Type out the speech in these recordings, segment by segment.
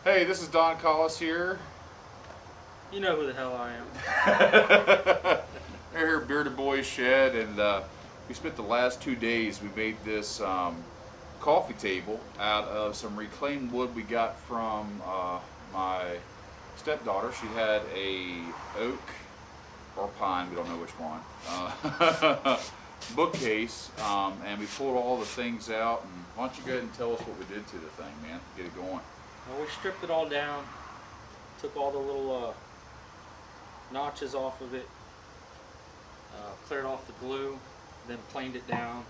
Hey, this is Don Collis here. You know who the hell I am. We're here at Bearded Boys Shed, and we spent the last 2 days. We made this coffee table out of some reclaimed wood we got from my stepdaughter. She had a oak or pine, we don't know which one, bookcase, and we pulled all the things out. And why don't you go ahead and tell us what we did to the thing, man? Get it going. Well, we stripped it all down, took all the little notches off of it, cleared off the glue, then planed it down,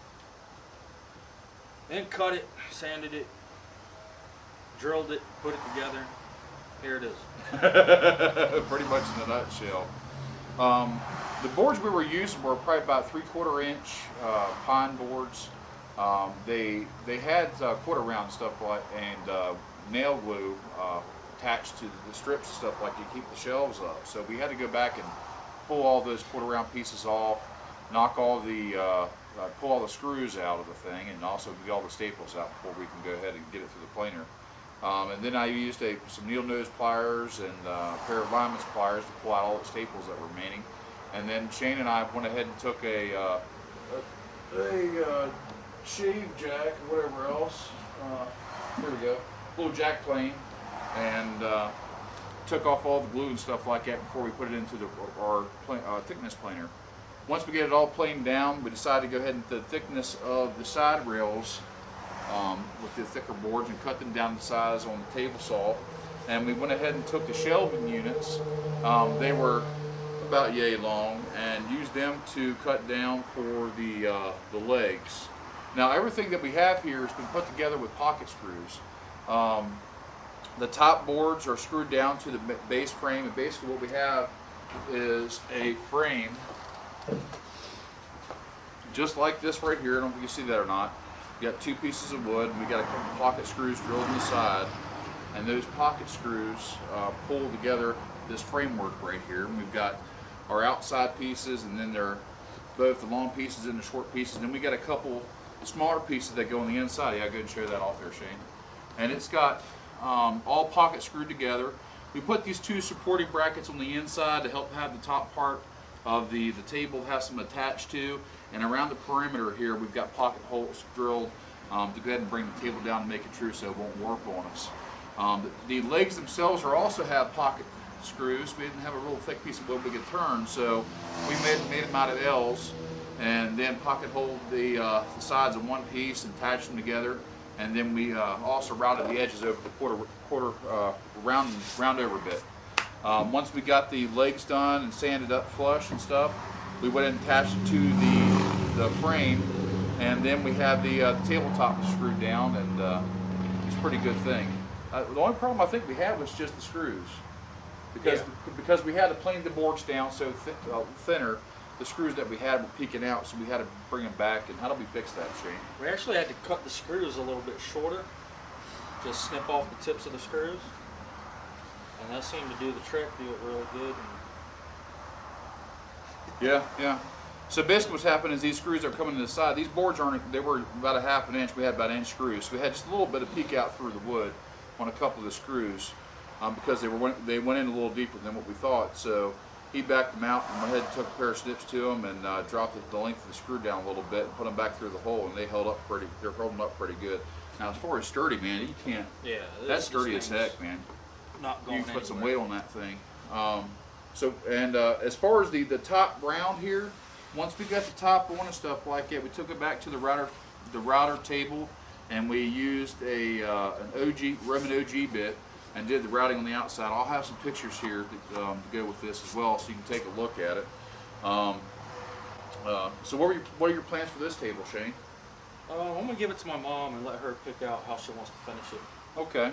then cut it, sanded it, drilled it, put it together. Here it is. Pretty much in a nutshell. The boards we were using were probably about 3/4 inch pine boards. They had quarter round stuff like and nail glue attached to the strips and stuff like to keep the shelves up. So we had to go back and pull all those quarter round pieces off, knock all the pull all the screws out of the thing, and also get all the staples out before we can go ahead and get it through the planer. And then I used some needle nose pliers and a pair of lineman's pliers to pull out all the staples that were remaining. And then Shane and I went ahead and took a shave jack or whatever else. Here we go, little jack plane, and took off all the glue and stuff like that before we put it into our thickness planer. Once we get it all planed down, we decided to go ahead and the thickness of the side rails with the thicker boards and cut them down to size on the table saw. And we went ahead and took the shelving units. They were about yay long, and used them to cut down for the legs. Now everything that we have here has been put together with pocket screws. The top boards are screwed down to the base frame, and basically what we have is a frame just like this right here. I don't know if you can see that or not. You got two pieces of wood, and we got a couple pocket screws drilled in the side, and those pocket screws pull together this framework right here. And we've got our outside pieces, and then they're both the long pieces and the short pieces. And then we got a couple smaller pieces that go on the inside. Yeah, go ahead and show that off there, Shane. And it's got all pocket screwed together. We put these two supporting brackets on the inside to help have the top part of the table have some attached to, and around the perimeter here we've got pocket holes drilled to go ahead and bring the table down and make it true so it won't warp on us. The legs themselves also have pocket screws. We didn't have a real thick piece of wood we could turn, so we made them out of L's, and then pocket hold the sides of one piece and attach them together. And then we also routed the edges over the quarter round over a bit. Once we got the legs done and sanded up flush and stuff, we went and attached it to the frame, and then we have the tabletop screwed down, and it's a pretty good thing. The only problem I think we had was just the screws, because we had to plane the boards down so thinner. The screws that we had were peeking out, so we had to bring them back. And how did we fix that, Shane? We actually had to cut the screws a little bit shorter, just snip off the tips of the screws, and that seemed to do the trick, do it really good. Yeah. So basically what's happened is these screws are coming to the side. These boards they were about a half an inch. We had about an inch screws. So we had just a little bit of peek out through the wood on a couple of the screws because they went in a little deeper than what we thought. So he backed them out and went ahead and took a pair of snips to them and dropped the length of the screw down a little bit and put them back through the hole, and they're holding up pretty good. Now as far as sturdy, man, you can't. Yeah, that's sturdy as heck, man. Not going You can put some anywhere. weight on that thing. As far as the top round here, once we got the top on and stuff like that, we took it back to the router table, and we used an Roman OG bit and did the routing on the outside. I'll have some pictures here to go with this as well, so you can take a look at it. So what are your plans for this table, Shane? I'm gonna give it to my mom and let her pick out how she wants to finish it. Okay.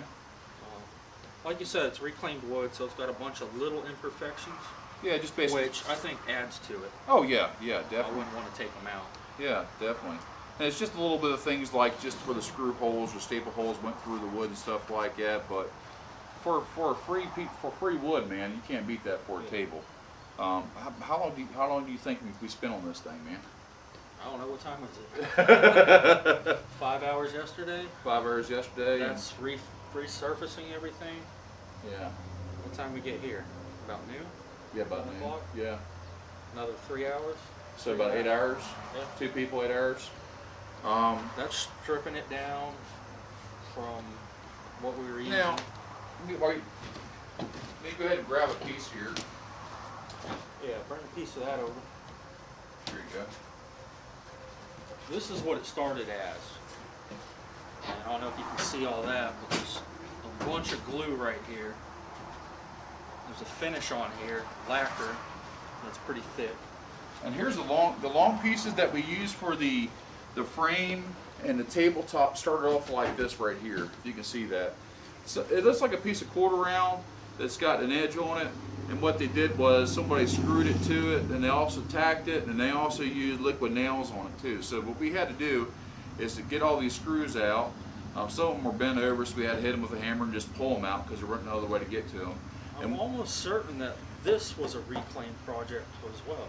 Like you said, it's reclaimed wood, so it's got a bunch of little imperfections. Yeah, just basically. Which I think adds to it. Oh yeah, definitely. I wouldn't want to take them out. Yeah, definitely. And it's just a little bit of things like just where the screw holes or staple holes went through the wood and stuff like that. But for free wood, man, you can't beat that for a table. How long do you think we spent on this thing, man? I don't know, what time was it? 5 hours yesterday. 5 hours yesterday. That's resurfacing everything. Yeah. What time we get here? About noon? Yeah, about 1 noon. o'clock? Yeah. Another 3 hours? So about 8 hours. Yeah. 2 people, 8 hours. That's stripping it down from what we were using. Now, let me go ahead and grab a piece here. Yeah, bring a piece of that over. Here you go. This is what it started as. And I don't know if you can see all that, but there's a bunch of glue right here. There's a finish on here, lacquer, that's pretty thick. And here's the long pieces that we use for the frame and the tabletop started off like this right here. If you can see that. So it looks like a piece of quarter round that's got an edge on it. And what they did was somebody screwed it to it, and they also tacked it, and they also used liquid nails on it too. So what we had to do is to get all these screws out. Some of them were bent over, so we had to hit them with a hammer and just pull them out because there wasn't no other way to get to them. I'm almost certain that this was a reclaim project as well.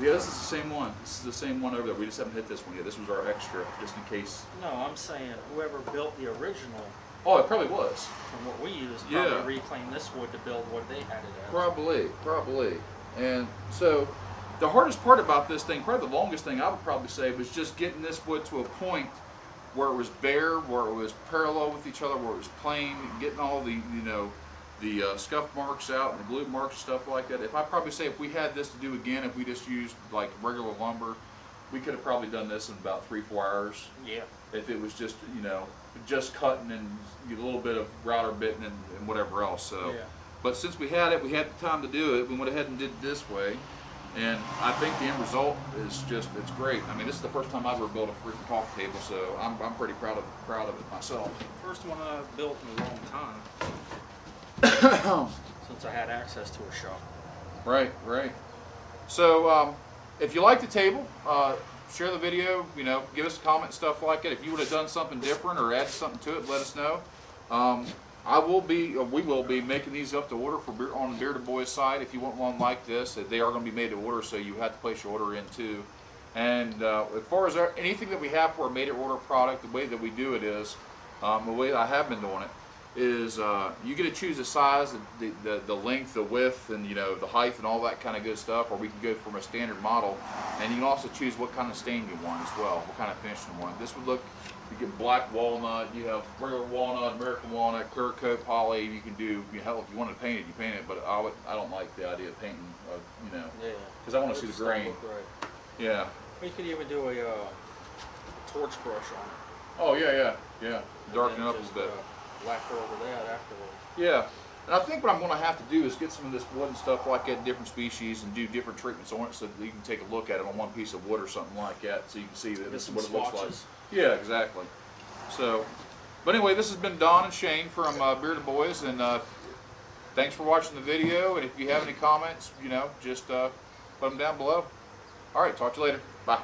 Yeah, this is the same one. This is the same one over there. We just haven't hit this one yet. This was our extra, just in case. No, I'm saying whoever built the original, Oh, it probably was. from what we used, Yeah. probably reclaimed this wood to build what they had it as. Probably. And so the hardest part about this thing, probably the longest thing I would probably say, was just getting this wood to a point where it was bare, where it was parallel with each other, where it was plain, getting all the, the scuff marks out and the glue marks and stuff like that. If I probably say if we had this to do again, if we just used like regular lumber, we could have probably done this in about 3-4 hours. Yeah. If it was just, just cutting and a little bit of router bitting and whatever else. So, Yeah. But since we had it, we had the time to do it. We went ahead and did it this way, and I think the end result is it's great. I mean, this is the first time I've ever built a freaking coffee table, so I'm pretty proud of it myself. First one I've built in a long time. Since I had access to a shop. Right. So, if you like the table, share the video. Give us a comment, stuff like it. If you would have done something different or added something to it, let us know. We will be making these up to order on the Bearded Boys site. If you want one like this, they are going to be made to order, so you have to place your order in too. And as far as anything that we have for a made-to-order product, the way that we do it is, the way I have been doing it, is you get to choose the size, the length, the width, and the height and all that kind of good stuff, or we can go from a standard model, and you can also choose what kind of stain you want as well, what kind of finish you want. This would look, you get black walnut, you have regular walnut, American walnut, clear coat poly. You can do, hell, if you want to paint it, you paint it, but I don't like the idea of painting, because I want to see the grain. Right. Yeah. We could even do a torch brush on it. Oh yeah. Darken it up a just, little bit. Lacquer over that afterwards. Yeah, and I think what I'm going to have to do is get some of this wood and stuff like that, different species, and do different treatments on it so that you can take a look at it on one piece of wood or something like that, so you can see that this is what it looks like. Yeah, exactly. So, but anyway, this has been Don and Shane from Bearded Boys, and thanks for watching the video. And if you have any comments, just put them down below. All right, talk to you later. Bye.